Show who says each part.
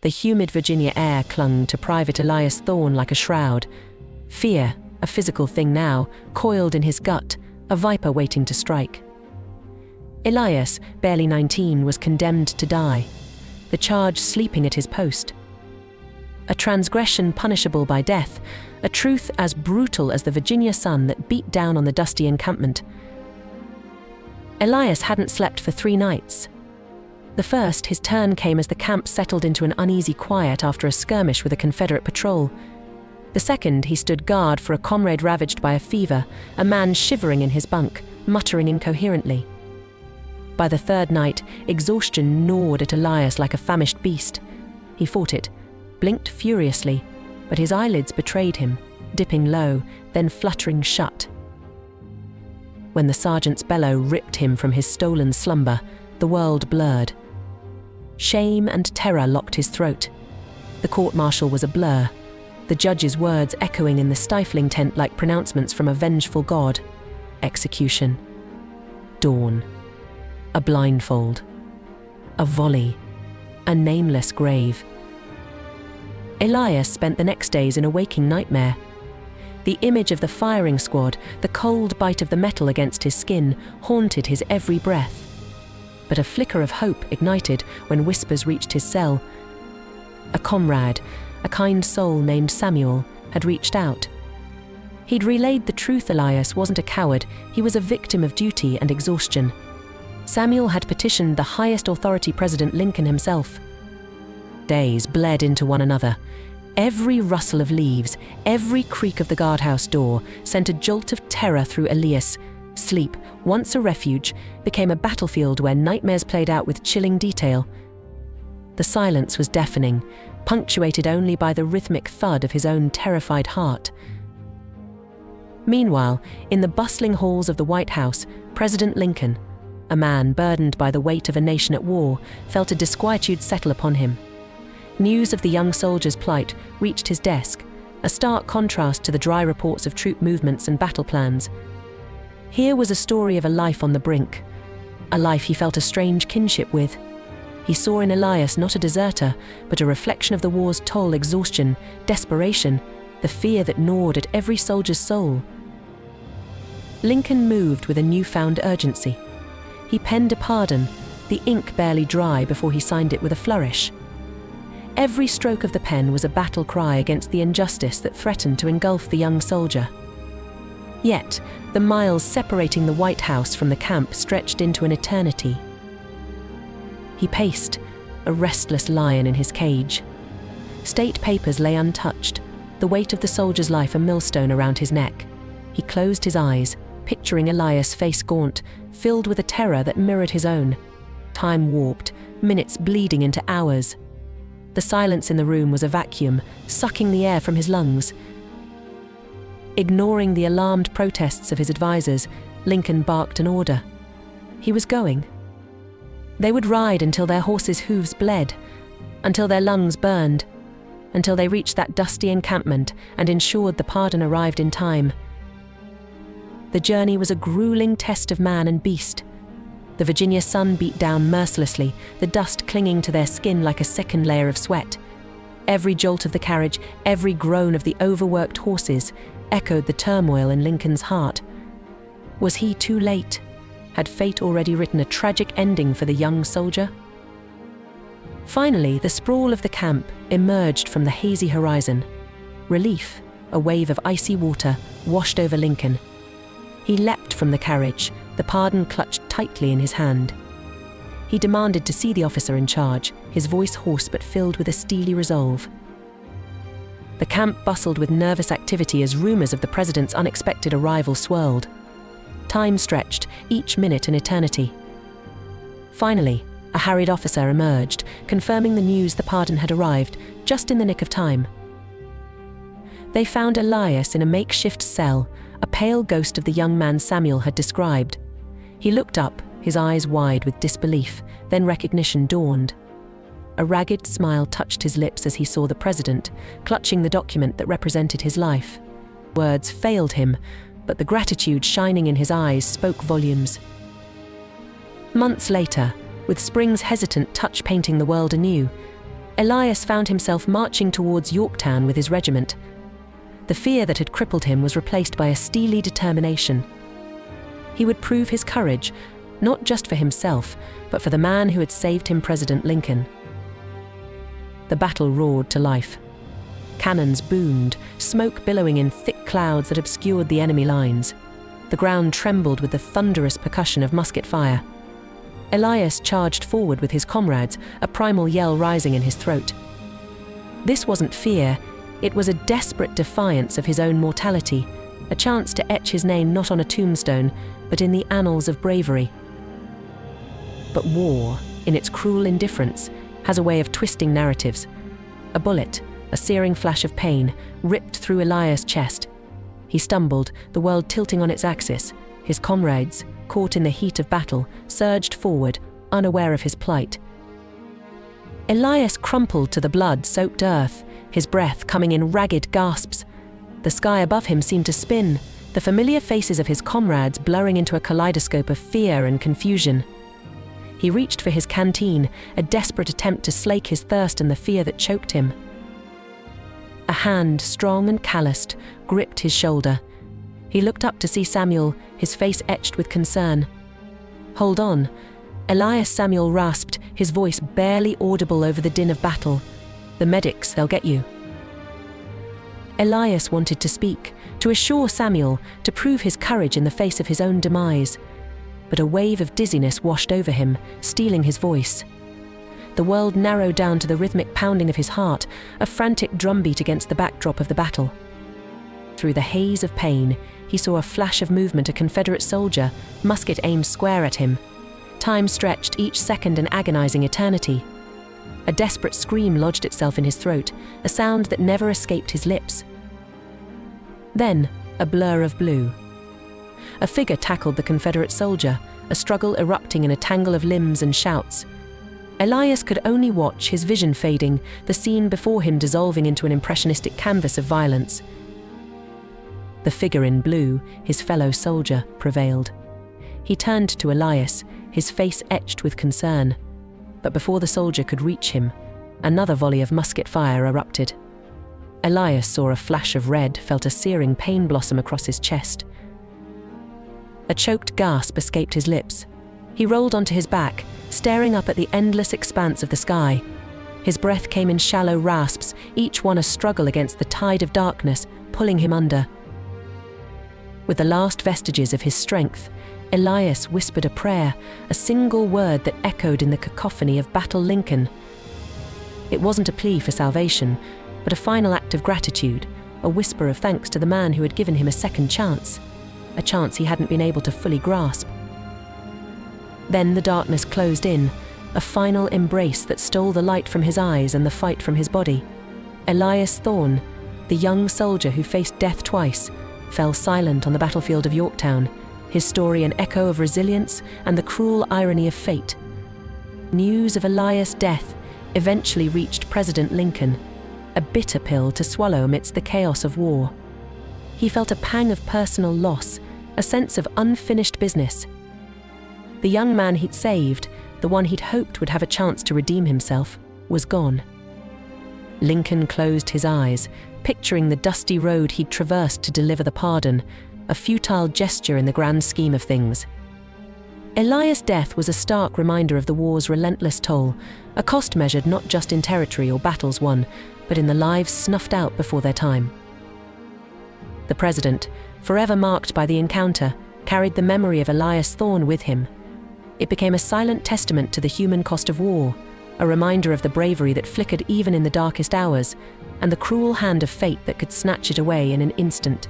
Speaker 1: The humid Virginia air clung to Private Elias Thorne like a shroud. Fear, a physical thing now, coiled in his gut, a viper waiting to strike. Elias, barely 19, was condemned to die, the charge sleeping at his post. A transgression punishable by death, a truth as brutal as the Virginia sun that beat down on the dusty encampment. Elias hadn't slept for 3 nights. The first, his turn came as the camp settled into an uneasy quiet after a skirmish with a Confederate patrol. The second, he stood guard for a comrade ravaged by a fever, a man shivering in his bunk, muttering incoherently. By the third night, exhaustion gnawed at Elias like a famished beast. He fought it, blinked furiously, but his eyelids betrayed him, dipping low, then fluttering shut. When the sergeant's bellow ripped him from his stolen slumber, the world blurred. Shame and terror locked his throat. The court-martial was a blur, the judge's words echoing in the stifling tent like pronouncements from a vengeful god. Execution. Dawn. A blindfold. A volley. A nameless grave. Elias spent the next days in a waking nightmare. The image of the firing squad, the cold bite of the metal against his skin, haunted his every breath. But a flicker of hope ignited when whispers reached his cell. A comrade, a kind soul named Samuel, had reached out. He'd relayed the truth. Elias wasn't a coward, he was a victim of duty and exhaustion. Samuel had petitioned the highest authority, President Lincoln himself. Days bled into one another. Every rustle of leaves, every creak of the guardhouse door sent a jolt of terror through Elias. Sleep, once a refuge, became a battlefield where nightmares played out with chilling detail. The silence was deafening, punctuated only by the rhythmic thud of his own terrified heart. Meanwhile, in the bustling halls of the White House, President Lincoln, a man burdened by the weight of a nation at war, felt a disquietude settle upon him. News of the young soldier's plight reached his desk, a stark contrast to the dry reports of troop movements and battle plans. Here was a story of a life on the brink, a life he felt a strange kinship with. He saw in Elias not a deserter, but a reflection of the war's toll, exhaustion, desperation, the fear that gnawed at every soldier's soul. Lincoln moved with a newfound urgency. He penned a pardon, the ink barely dry before he signed it with a flourish. Every stroke of the pen was a battle cry against the injustice that threatened to engulf the young soldier. Yet, the miles separating the White House from the camp stretched into an eternity. He paced, a restless lion in his cage. State papers lay untouched, the weight of the soldier's life a millstone around his neck. He closed his eyes, picturing Elias' face gaunt, filled with a terror that mirrored his own. Time warped, minutes bleeding into hours. The silence in the room was a vacuum, sucking the air from his lungs. Ignoring the alarmed protests of his advisors, Lincoln barked an order. He was going. They would ride until their horses' hooves bled, until their lungs burned, until they reached that dusty encampment and ensured the pardon arrived in time. The journey was a grueling test of man and beast. The Virginia sun beat down mercilessly, the dust clinging to their skin like a second layer of sweat. Every jolt of the carriage, every groan of the overworked horses, echoed the turmoil in Lincoln's heart. Was he too late? Had fate already written a tragic ending for the young soldier? Finally, the sprawl of the camp emerged from the hazy horizon. Relief, a wave of icy water, washed over Lincoln. He leapt from the carriage, the pardon clutched tightly in his hand. He demanded to see the officer in charge, his voice hoarse but filled with a steely resolve. The camp bustled with nervous activity as rumors of the president's unexpected arrival swirled. Time stretched, each minute an eternity. Finally, a harried officer emerged, confirming the news the pardon had arrived, just in the nick of time. They found Elias in a makeshift cell, a pale ghost of the young man Samuel had described. He looked up, his eyes wide with disbelief, then recognition dawned. A ragged smile touched his lips as he saw the president, clutching the document that represented his life. Words failed him, but the gratitude shining in his eyes spoke volumes. Months later, with spring's hesitant touch painting the world anew, Elias found himself marching towards Yorktown with his regiment. The fear that had crippled him was replaced by a steely determination. He would prove his courage, not just for himself, but for the man who had saved him, President Lincoln. The battle roared to life. Cannons boomed, smoke billowing in thick clouds that obscured the enemy lines. The ground trembled with the thunderous percussion of musket fire. Elias charged forward with his comrades, a primal yell rising in his throat. This wasn't fear, it was a desperate defiance of his own mortality, a chance to etch his name not on a tombstone, but in the annals of bravery. But war, in its cruel indifference, has a way of twisting narratives. A bullet, a searing flash of pain, ripped through Elias' chest. He stumbled, the world tilting on its axis. His comrades, caught in the heat of battle, surged forward, unaware of his plight. Elias crumpled to the blood-soaked earth, his breath coming in ragged gasps. The sky above him seemed to spin, the familiar faces of his comrades blurring into a kaleidoscope of fear and confusion. He reached for his canteen, a desperate attempt to slake his thirst and the fear that choked him. A hand, strong and calloused, gripped his shoulder. He looked up to see Samuel, his face etched with concern. "Hold on." Elias Samuel rasped, his voice barely audible over the din of battle. "The medics, they'll get you." Elias wanted to speak, to assure Samuel, to prove his courage in the face of his own demise. But a wave of dizziness washed over him, stealing his voice. The world narrowed down to the rhythmic pounding of his heart, a frantic drumbeat against the backdrop of the battle. Through the haze of pain, he saw a flash of movement, a Confederate soldier, musket aimed square at him. Time stretched, each second an agonizing eternity. A desperate scream lodged itself in his throat, a sound that never escaped his lips. Then, a blur of blue. A figure tackled the Confederate soldier, a struggle erupting in a tangle of limbs and shouts. Elias could only watch, his vision fading, the scene before him dissolving into an impressionistic canvas of violence. The figure in blue, his fellow soldier, prevailed. He turned to Elias, his face etched with concern. But before the soldier could reach him, another volley of musket fire erupted. Elias saw a flash of red, felt a searing pain blossom across his chest. A choked gasp escaped his lips. He rolled onto his back, staring up at the endless expanse of the sky. His breath came in shallow rasps, each one a struggle against the tide of darkness, pulling him under. With the last vestiges of his strength, Elias whispered a prayer, a single word that echoed in the cacophony of battle Lincoln. It wasn't a plea for salvation, but a final act of gratitude, a whisper of thanks to the man who had given him a second chance, a chance he hadn't been able to fully grasp. Then the darkness closed in, a final embrace that stole the light from his eyes and the fight from his body. Elias Thorne, the young soldier who faced death twice, fell silent on the battlefield of Yorktown, his story an echo of resilience and the cruel irony of fate. News of Elias' death eventually reached President Lincoln, a bitter pill to swallow amidst the chaos of war. He felt a pang of personal loss, a sense of unfinished business. The young man he'd saved, the one he'd hoped would have a chance to redeem himself, was gone. Lincoln closed his eyes, picturing the dusty road he'd traversed to deliver the pardon, a futile gesture in the grand scheme of things. Elias' death was a stark reminder of the war's relentless toll, a cost measured not just in territory or battles won, but in the lives snuffed out before their time. The president, forever marked by the encounter, carried the memory of Elias Thorne with him. It became a silent testament to the human cost of war, a reminder of the bravery that flickered even in the darkest hours, and the cruel hand of fate that could snatch it away in an instant.